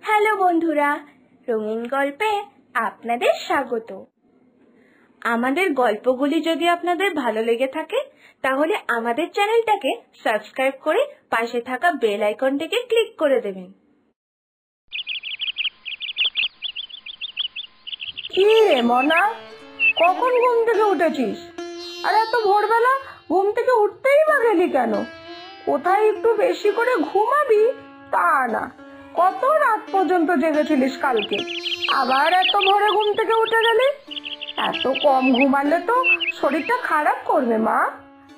Hello বন্ধুরা, রঙিন গল্পে আপনাদের স্বাগত। আমাদের গল্পগুলি যদি আপনাদের ভালো লেগে থাকে তাহলে আমাদের চ্যানেলটাকে সাবস্ক্রাইব করে পাশে থাকা বেল আইকনটিকে ক্লিক করে দেবেন। কি রে মনা, কখন ঘুম থেকে উঠেছিস? আর এত ভোরবেলা ঘুম থেকে উঠতেই বা গেলি কেন? কোথায় একটু বেশি করে ঘুমাবি তা না, কত রাত পর্যন্ত জেগেছিলিস কালকে, আবার এত ভোরে ঘুম থেকে উঠে গেলি। এত কম ঘুমালে তো শরীরটা খারাপ করবে মা।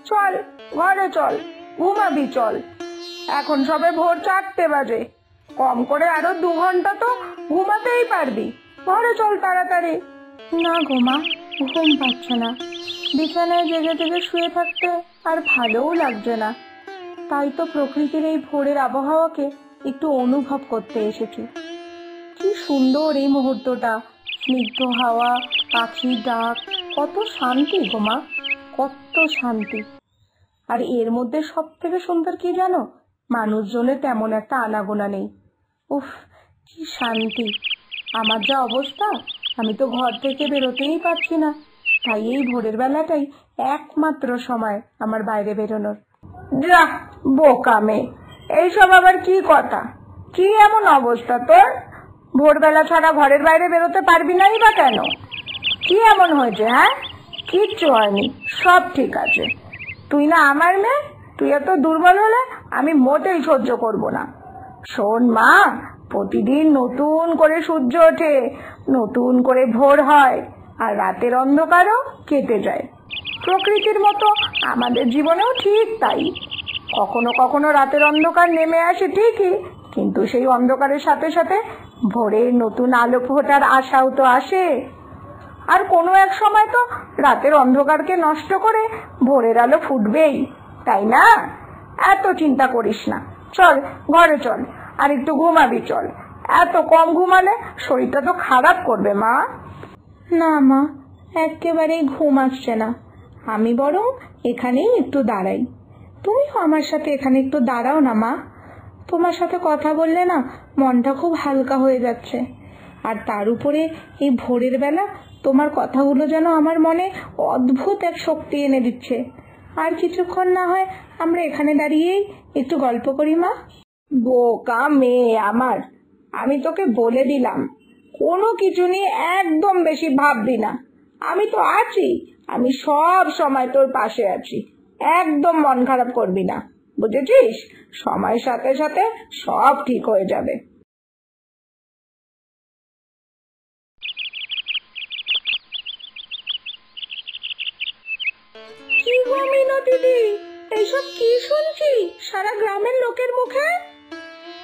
চল ঘরে চল, ঘুমাবি চল। এখন সবে ভোর 4টে বাজে, কম করে আরো 2 ঘন্টা তো ঘুমাতেই পারবি। ঘরে চল তাড়াতাড়ি। না গো মা, ঘুম পাচ্ছে না, বিছানায় জেগে জেগে শুয়ে থাকতে আর ভালোও লাগছে না। তাই তো প্রকৃতির এই ভোরের আবহাওয়াকে একটু অনুভব করতে এসেছি। কি সুন্দর এই মুহূর্তটা, স্নিগ্ধ হাওয়া, পাখির ডাক, কত শান্তি গো মা, কত শান্তি। আর এর মধ্যে সব থেকে সুন্দর কি জানো, মানুষজনের তেমন একটা আনাগোনা নেই। উফ, কি শান্তি। আমার যা অবস্থা, আমি তো ঘর থেকে বেরোতেই পারছি না। তাই এই ভোরের বেলাটাই একমাত্র সময় আমার বাইরে বেরোনোর। যা বোকা মেয়ে, এইসব আবার কি কথা? কি এমন অবস্থা তোর? ভোরবেলা ছাড়া ঘরের বাইরে বেরোতে পারবি নাই বা কেন? কি এমন হয়েছে? হ্যাঁ, কিচ্ছু হয়নি, সব ঠিক আছে। তুই না আমার মেয়ে, তুই এত দুর্বল হলে আমি মোটেই সহ্য করব না। শোন মা, প্রতিদিন নতুন করে সূর্য ওঠে, নতুন করে ভোর হয়, আর রাতের অন্ধকারও কেটে যায়। প্রকৃতির মতো আমাদের জীবনেও ঠিক তাই। কখনো কখনো রাতের অন্ধকার নেমে আসে ঠিকই, কিন্তু সেই অন্ধকারের সাথে সাথে ভোরের নতুন আলো ফোটার আশাও তো আসে। আর কোনো এক সময় তো রাতের অন্ধকারকে নষ্ট করে ভোরের আলো ফুটবেই, তাই না? এত চিন্তা করিস না, চল ঘরে চল, আর একটু ঘুমাবি চল। এত কম ঘুমালে শরীরটা তো খারাপ করবে মা। না মা, একেবারেই ঘুম আসছে না। আমি বরং এখানেই একটু দাঁড়াই। তুমিও আমার সাথে এখানে একটু দাঁড়াও না মা। তোমার সাথে কথা বললে না মনটা খুব হালকা হয়ে যাচ্ছে। আর তার উপরে এই ভোরের বেলা তোমার কথাগুলো যেন আমার মনে অদ্ভুত এক শক্তি এনে দিচ্ছে। আর কিছুক্ষণ না হয় আমরা এখানে দাঁড়িয়েই একটু গল্প করি মা। বোকা মেয়ে আমার, আমি তোকে বলে দিলাম কোনো কিছু নিয়ে একদম বেশি ভাববি না। আমি তো আছি, আমি সব সময় তোর পাশে আছি। একদম মন খারাপ করবি না, বুঝেছিস? সময়ের সাথে সাথে সব ঠিক হয়ে যাবে। কি গো মিনতি দি, এইসব কি শুনছি সারা গ্রামের লোকের মুখে?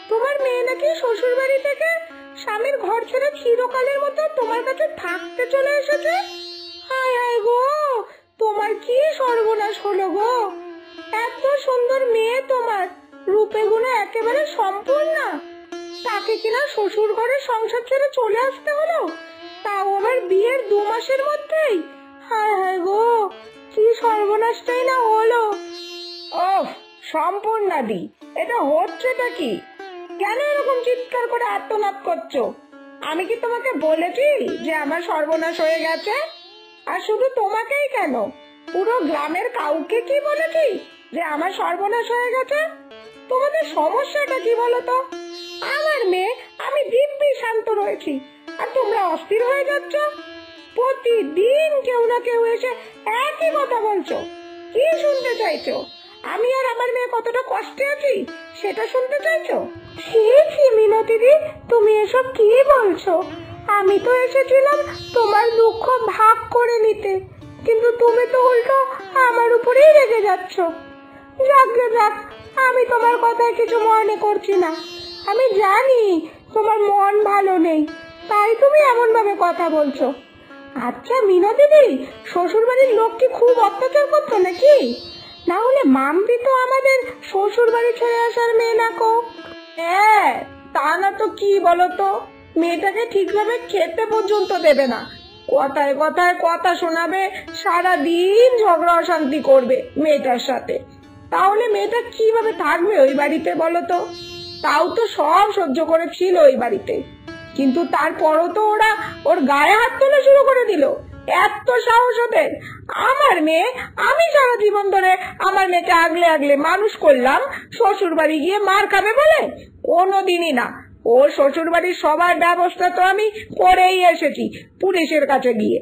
তোমার মেয়ে নাকি শ্বশুর বাড়ি থেকে স্বামীর ঘর ছেড়ে চিরকালের মতো তোমার কাছে থাকতে চলে এসেছে। হায় হায় গো, তোমার কি সর্বনাশ হলো গো! এত সুন্দর মেয়ে তোমার, রূপে গুণে একেবারে সম্পূর্ণ, তাকে কিনা শ্বশুর ঘরে সংসার ছেড়ে চলে আসতে হলো, তাও আবার বিয়ের 2 মাসের মধ্যেই। হায় হায় গো, কি সর্বনাশটাই না হলো। ওফ সম্পূর্ণাদি, এটা হচ্ছেটা কি? কেন এরকম চিৎকার করে আর্তনাদ করছো? আমি কি তোমাকে বলেছি যে আমার সর্বনাশ হয়ে গেছে? আর শুধু তোমাকেই কেন, পুরো গ্রামের কাউকে কি বলেছি যে আমার সর্বনাশ হয়ে গেছে? তোমাদের সমস্যাটা কি বলো তো? আমার মেয়ে, আমি দিব্যি শান্ত রয়েছি, আর তোমরা অস্থির হয়ে যাচ্ছ। প্রতিদিন কেউ না কেউ এসে একই কথা বলছো। কি শুনতে চাইছো? আমি আর আমার মেয়ে কতটা কষ্টে আছি সেটা শুনতে চাইছো? ছি ছি মিনতি দি, তুমি এসব কি বলছো? আমি তো এসেছিলাম তোমার দুঃখ ভাগ করে নিতে, কিন্তু তুমি তো উল্টো আমার উপরেই রেগে যাচ্ছ। যাক গে যাক, আমি তোমার কথায় কিছু মনে করছি না। আমি জানি তোমার মন ভালো নেই, তাই তুমি এমন ভাবে কথা বলছো। আচ্ছা মিনতি দি, শ্বশুর বাড়ির লোক কি খুব অত্যাচার করতো নাকি? না হলে মাম্পি তো আমাদের শ্বশুর বাড়ি ছেড়ে আসার মেয়ে না কো। হ্যাঁ, তা না তো কি বলতো, মেয়েটাকে ঠিকভাবে খেতে পর্যন্ত দেবে না, কথায় কথায় কথা শোনাবে, সারাদিন ঝগড়া অশান্তি করবে মেয়েটার সাথে। তাহলে মেয়েটা কিভাবে থাকবে ওই বাড়িতে বলো তো? তাও তো সব সহ্য করেছিল ওই বাড়িতে, কিন্তু তারপরও তো ওরা ওর গায়ে হাত তোলা শুরু করে দিল। এত সাহস ওদের! আমার মেয়ে, আমি সারা জীবন ধরে আমার মেয়েকে আগলে আগলে মানুষ করলাম, শ্বশুর বাড়ি গিয়ে মার খাবে বলে? কোনোদিনই না। ওর শ্বশুর বাড়ির সবার ব্যবস্থা তো আমি করেই এসেছি পুলিশের কাছে গিয়ে।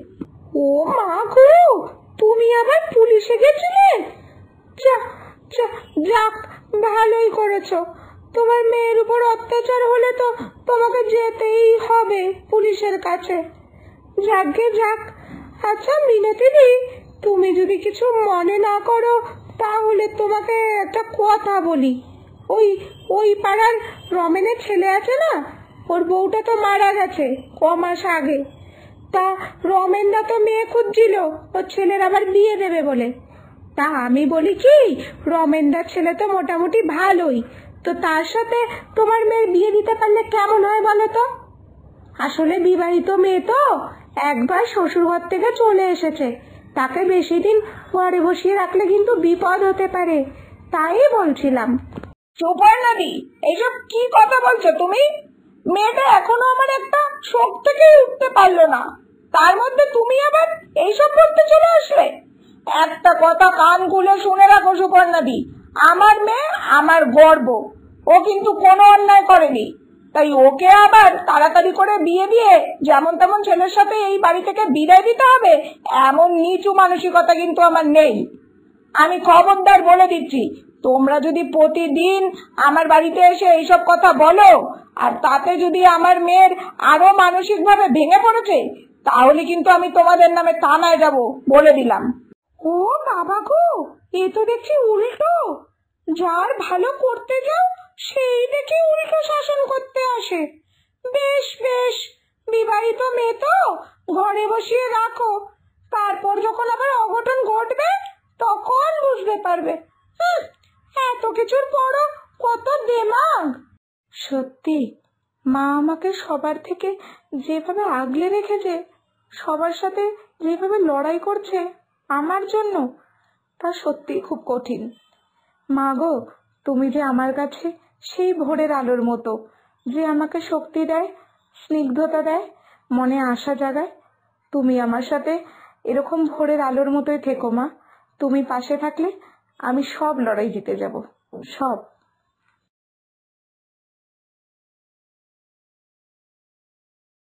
ও মা গো, তুমি আবার পুলিশে গেছিলে? যাক, ভালোই করেছো। তোমার মেয়ের উপর অত্যাচার হলে তো তোমাকে যেতেই হবে পুলিশের কাছে। যাকগে যাক। আচ্ছা মিনতি দি, তুমি যদি কিছু মনে না করো তাহলে তোমাকে একটা কথা বলি। ওই ওই পাড়ার রমেনের ছেলে আছে না, ওর বউটা তো মারা গেছে কমাস আগে। তা রমেনদা তো মেয়ে খুঁজছিল ওর ছেলের আবার বিয়ে দেবে বলে। তা আমি বলি কি, রমেনদার ছেলে তো মোটামুটি ভালোই, তো তার সাথে তোমার মেয়ের বিয়ে দিতে পারলে কেমন হয় বলো তো? আসলে বিবাহিত মেয়ে তো, একবার শ্বশুরঘর থেকে চলে এসেছে, তাকে বেশি দিন ঘরে বসিয়ে রাখলে কিন্তু বিপদ হতে পারে, তাই বলছিলাম। সুপর্ণাদি, এইসব কি কথা বলছো তুমি? মেয়েটা এখনো আমার একটা শোক থেকে উঠতে পারলো না, তার মধ্যে তুমি আবার এইসব করতে চলে আসলে। একটা কথা কান খুলে শুনে রাখো সুপর্ণাদি, আমার মেয়ে আমার গর্ব, ও কিন্তু কোনো অন্যায় করেনি। তাই ওকে আবার তাড়াতাড়ি করে বিয়ে দিয়ে যেমন তেমন ছেলের সাথে এই বাড়ি থেকে বিদায় দিতে হবে, এমন নিচু মানসিকতা কিন্তু আমার নেই। আমি খবরদার বলে দিচ্ছি, তোমরা যদি প্রতিদিন আমার বাড়িতে এসে এইসব কথা বলো, আর তাতে যদি আমার মেয়ের আরো মানসিকভাবে ভেঙে পড়েছে, তাহলে কিন্তু আমি তোমাদের নামে থানায় যাব, বলে দিলাম। ও বাবা গো, এ তো দেখছি উল্টো। যার ভালো করতে যাও সেই দেখি উল্টো শাসন করতে আসে। বেশ বেশ, বিবাহিত মেয়ে তো ঘরে বসিয়ে রাখো, তারপর যখন আবার অঘটন ঘটবে তখন বুঝতে পারবে। এত কিছুর পরও কত দেমাগ! সত্যি, মা আমাকে সবার থেকে যেভাবে আগলে রেখেছে, সবার সাথে যেভাবে লড়াই করছে আমার জন্য, তা সত্যি খুব কঠিন। মা গো, তুমি যে আমার কাছে সেই ভোরের আলোর মতো, যে আমাকে শক্তি দেয়, স্নিগ্ধতা দেয়, মনে আশা জাগায়। তুমি আমার সাথে এরকম ভোরের আলোর মতোই থেকো মা। তুমি পাশে থাকলে আমি সব লড়াই জিতে যাব, সব।